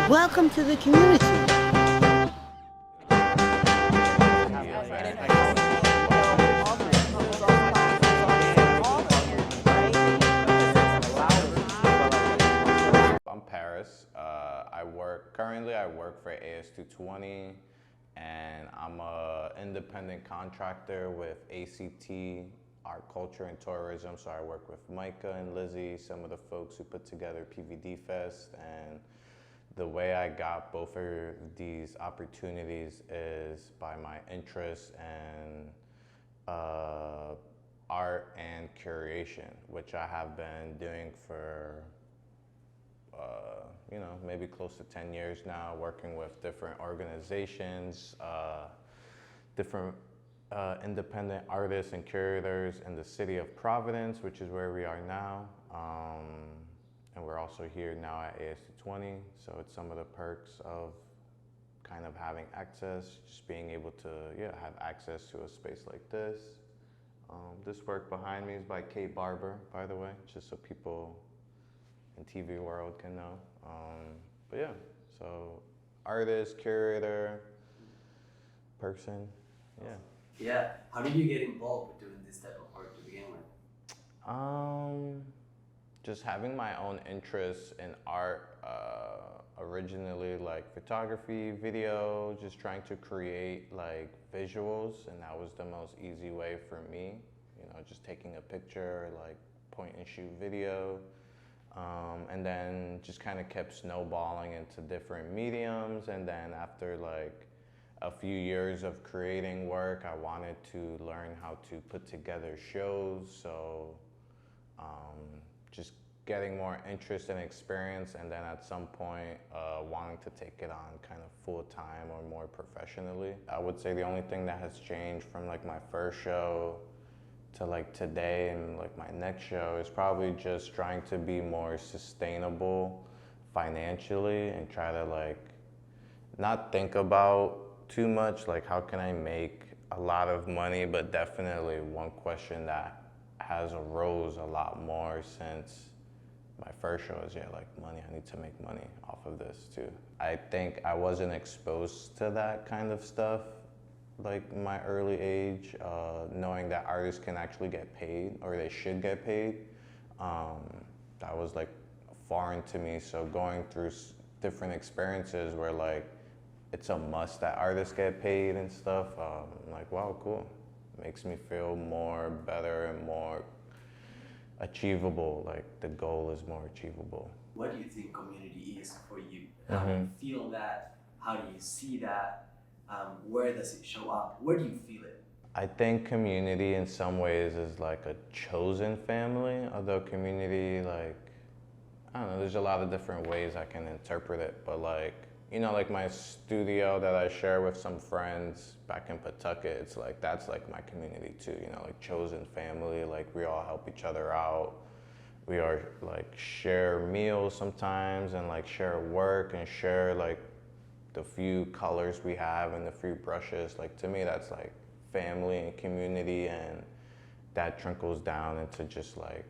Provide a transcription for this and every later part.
Welcome to the community. I'm Paris. Currently I work for AS220, and I'm an independent contractor with ACT, Art, Culture, and Tourism. So I work with Micah and Lizzie, some of the folks who put together PVD Fest. And the way I got both of these opportunities is by my interest in art and curation, which I have been doing for maybe close to 10 years now, working with different organizations, different independent artists and curators in the city of Providence, which is where we are now. And we're also here now at AS220, so it's some of the perks of kind of having access, just being able to have access to a space like this. This work behind me is by Kate Barber, by the way, just so people in TV world can know. But yeah, so artist, curator, person, yeah. Yeah, how did you get involved with doing this type of work to begin with? Just having my own interests in art, originally like photography, video, just trying to create like visuals, and that was the most easy way for me, just taking a picture, like point and shoot video. And then just kind of kept snowballing into different mediums. And then after like a few years of creating work, I wanted to learn how to put together shows. So just getting more interest and experience, and then at some point wanting to take it on kind of full time or more professionally. I would say the only thing that has changed from like my first show to like today and like my next show is probably just trying to be more sustainable financially and try to like not think about too much like how can I make a lot of money, but definitely one question that has arose a lot more since my first show is like money. I need to make money off of this too. I think I wasn't exposed to that kind of stuff like my early age, knowing that artists can actually get paid, or they should get paid. That was like foreign to me. So going through different experiences where like it's a must that artists get paid and stuff, I'm like, wow, cool. Makes me feel more better and more achievable, like the goal is more achievable. What do you think community is for you? How do you feel that? How do you see that? Where does it show up? Where do you feel it? I think community in some ways is like a chosen family, although community, like, I don't know, there's a lot of different ways I can interpret it, but like, like my studio that I share with some friends back in Pawtucket, it's like, that's like my community too, like chosen family, like we all help each other out. We are like share meals sometimes and like share work and share like the few colors we have and the few brushes. Like to me, that's like family and community, and that trickles down into just like,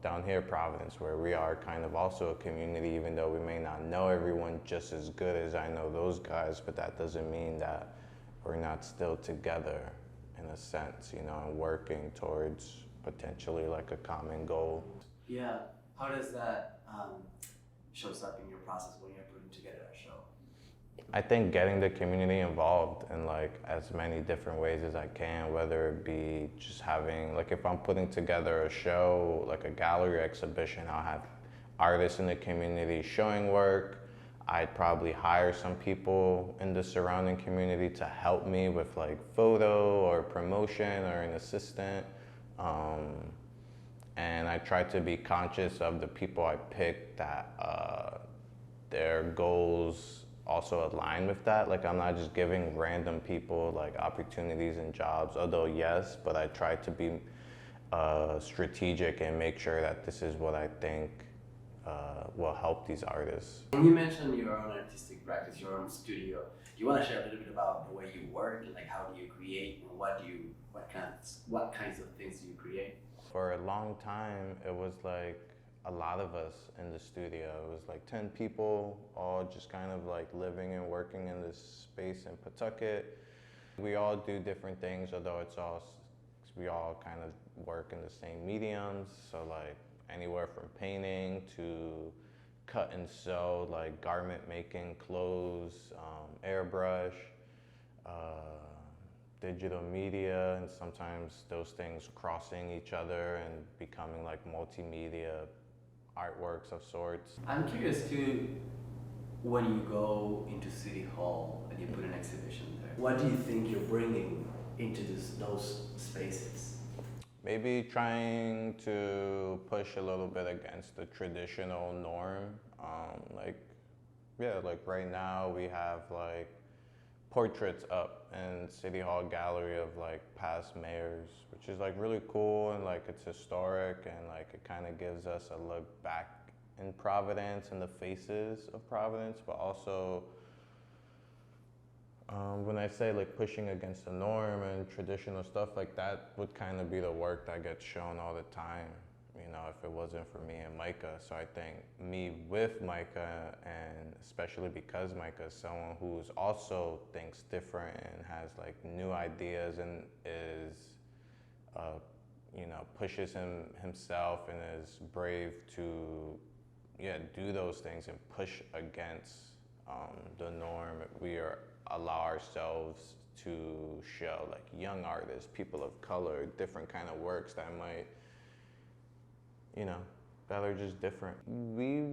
down here Providence, where we are kind of also a community, even though we may not know everyone just as good as I know those guys, but that doesn't mean that we're not still together in a sense, and working towards potentially like a common goal. Yeah, how does that shows up in your process when you're putting together a show? I think getting the community involved in like as many different ways as I can, whether it be just having, like if I'm putting together a show, like a gallery exhibition, I'll have artists in the community showing work. I'd probably hire some people in the surrounding community to help me with like photo or promotion or an assistant. And I try to be conscious of the people I pick, that their goals also align with that. Like I'm not just giving random people like opportunities and jobs, although yes, but I try to be strategic and make sure that this is what I think will help these artists. When you mentioned your own artistic practice, your own studio, do you want to share a little bit about the way you work and like how do you create and what kinds of things do you create? For a long time, it was like a lot of us in the studio. It was like 10 people, all just kind of like living and working in this space in Pawtucket. We all do different things, although we all kind of work in the same mediums. So like anywhere from painting to cut and sew, like garment making, clothes, airbrush, digital media, and sometimes those things crossing each other and becoming like multimedia artworks of sorts. I'm curious too, when you go into City Hall and you put an exhibition there, what do you think you're bringing into those spaces? Maybe trying to push a little bit against the traditional norm. Like right now we have like portraits up in City Hall gallery of like past mayors, which is like really cool, and like it's historic, and like it kind of gives us a look back in Providence and the faces of Providence, but also when I say like pushing against the norm and traditional stuff, like that would kind of be the work that gets shown all the time, you know, if it wasn't for me and Micah. So I think me with Micah, and especially because Micah is someone who's also thinks different and has like new ideas and is, you know, pushes himself and is brave to, do those things and push against the norm. We allow ourselves to show like young artists, people of color, different kind of works that might, you know, that are just different. We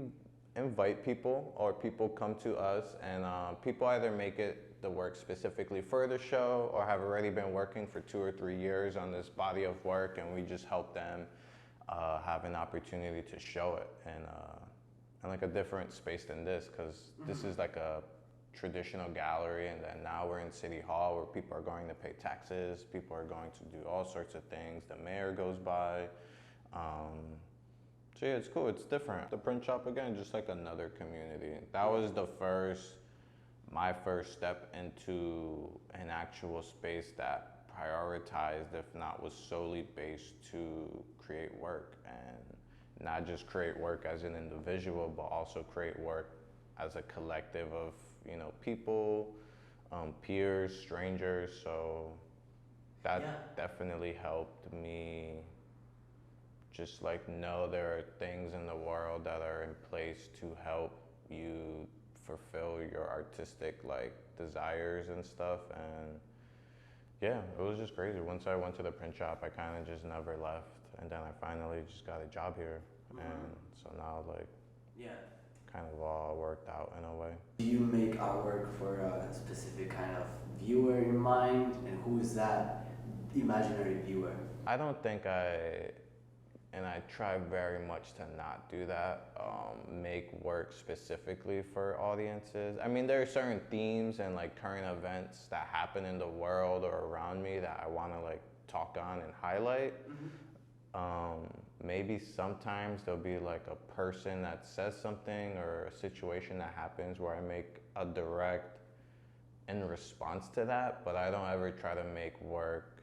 invite people, or people come to us, and people either make it the work specifically for the show or have already been working for 2 or 3 years on this body of work, and we just help them have an opportunity to show it in like a different space than this, because this is like a traditional gallery, and then now we're in City Hall where people are going to pay taxes, people are going to do all sorts of things, the mayor goes by. So yeah, it's cool, it's different. The print shop, again, just like another community. That was my first step into an actual space that prioritized, if not was solely based to create work, and not just create work as an individual, but also create work as a collective of, you know, people, peers, strangers. So that definitely helped me just like know there are things in the world that are in place to help you fulfill your artistic like desires and stuff. And yeah, it was just crazy. Once I went to the print shop, I kind of just never left, and then I finally just got a job here. And so now like kind of all worked out in a way. Do you make artwork for a specific kind of viewer in mind, and who is that imaginary viewer? I don't think and I try very much to not do that, make work specifically for audiences. I mean, there are certain themes and like current events that happen in the world or around me that I want to like talk on and highlight. Maybe sometimes there'll be like a person that says something or a situation that happens where I make a direct in response to that, but I don't ever try to make work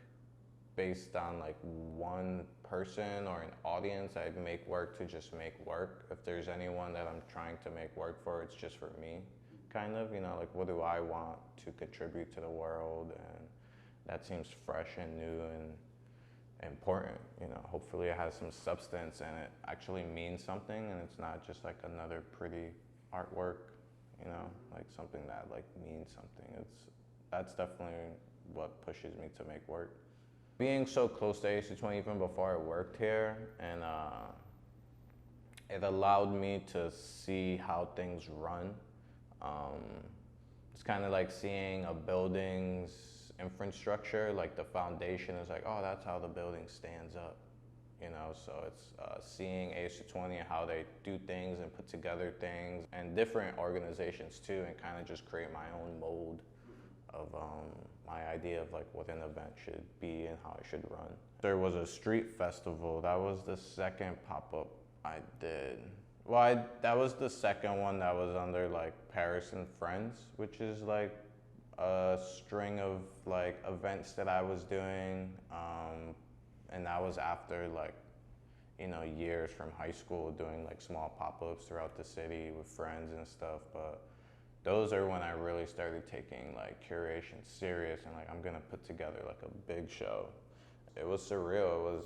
based on like one person or an audience. I make work to just make work. If there's anyone that I'm trying to make work for, it's just for me, kind of, you know, like what do I want to contribute to the world, and that seems fresh and new and important, you know. Hopefully it has some substance and it actually means something, and it's not just like another pretty artwork, you know, like something that like means something. That's definitely what pushes me to make work. Being so close to AC20 even before I worked here, and it allowed me to see how things run. It's kind of like seeing a building's infrastructure, like the foundation is like, oh, that's how the building stands up, you know. So it's seeing AC20 and how they do things and put together things, and different organizations too, and kind of just create my own mold of my idea of like what an event should be and how it should run. There was a street festival. That was the second pop-up I did. Well, that was the second one that was under like Paris and Friends, which is like a string of like events that I was doing, and that was after like, years from high school doing like small pop-ups throughout the city with friends and stuff. But those are when I really started taking like curation serious and like I'm gonna put together like a big show. It was surreal. It was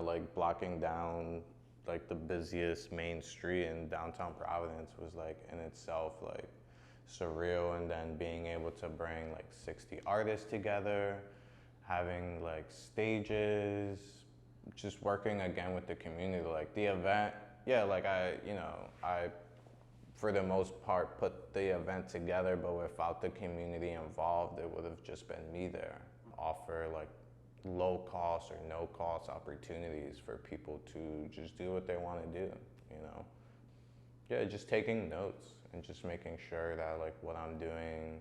like blocking down like the busiest main street in downtown Providence was like in itself like surreal, and then being able to bring like 60 artists together, having like stages, just working again with the community. Like the event, yeah, like I for the most part put the event together, but without the community involved, it would have just been me there. Offer like low cost or no cost opportunities for people to just do what they want to do, Yeah, just taking notes and just making sure that like what I'm doing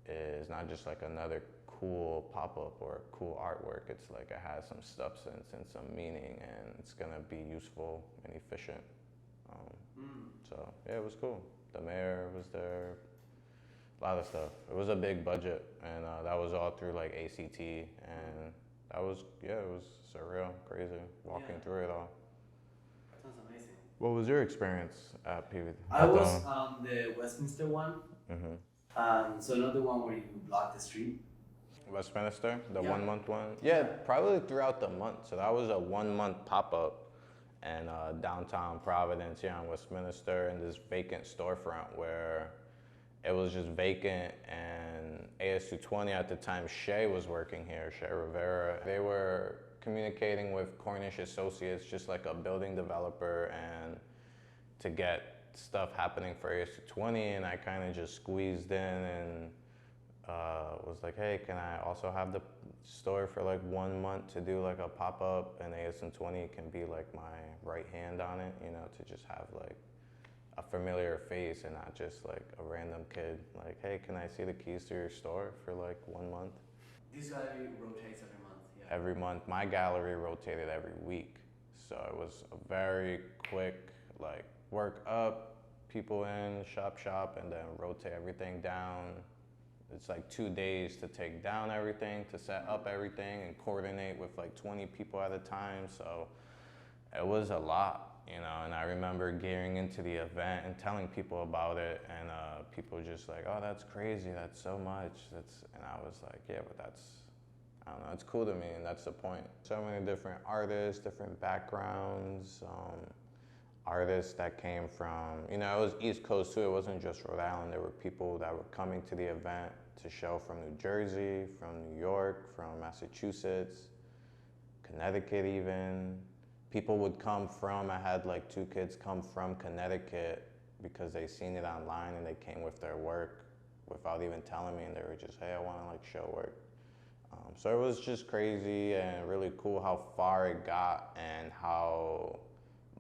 is not just like another cool pop-up or cool artwork. It's like it has some substance and some meaning, and it's gonna be useful and efficient. So yeah, it was cool. The mayor was there, a lot of stuff. It was a big budget, and that was all through like ACT, and it was surreal, crazy, walking through it all. Sounds amazing. What was your experience at PV? I was on the Westminster one. Mm-hmm. So not the one where you block the street. Westminster, the 1 month one? Yeah, probably throughout the month. So that was a 1 month pop-up in downtown Providence here on Westminster, in this vacant storefront where it was just vacant, and AS220 at the time, Shay was working here, Shay Rivera. They were communicating with Cornish Associates, just like a building developer, and to get stuff happening for AS220, and I kind of just squeezed in and was like, hey, can I also have the store for like 1 month to do like a pop-up, and AS220 can be like my right hand on it, to just have like a familiar face and not just like a random kid. Like, hey, can I see the keys to your store for like 1 month? This gallery rotates every month, yeah. Every month. My gallery rotated every week. So it was a very quick, like, work up, people in, shop, and then rotate everything down. It's like 2 days to take down everything, to set up everything, and coordinate with like 20 people at a time. So it was a lot. And I remember gearing into the event and telling people about it, and people just like, oh, that's crazy, that's so much. And I was like, yeah, but I don't know, it's cool to me, and that's the point. So many different artists, different backgrounds, artists that came from, it was East Coast too, it wasn't just Rhode Island. There were people that were coming to the event to show from New Jersey, from New York, from Massachusetts, Connecticut even. People would come from, I had like 2 kids come from Connecticut because they seen it online, and they came with their work without even telling me, and they were just, hey, I want to like show work. So it was just crazy and really cool how far it got, and how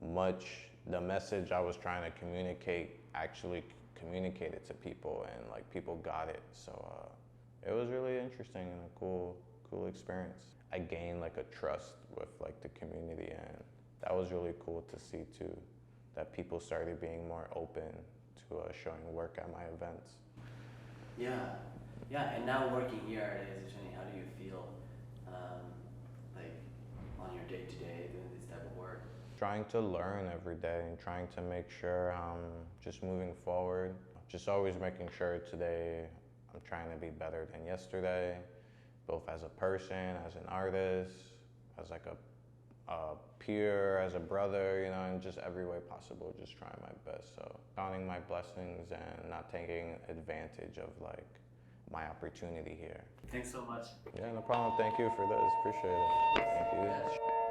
much the message I was trying to communicate actually communicated to people, and like people got it. So it was really interesting and a cool experience. I gained like a trust with like the community, and that was really cool to see too, that people started being more open to showing work at my events. Yeah, and now working here at AS220, how do you feel like on your day-to-day doing this type of work? Trying to learn every day and trying to make sure I'm just moving forward. Just always making sure today I'm trying to be better than yesterday, both as a person, as an artist, as like a peer, as a brother, in just every way possible, just trying my best. So counting my blessings and not taking advantage of like my opportunity here. Thanks so much. Yeah, no problem. Thank you for this. Appreciate it. Thank you.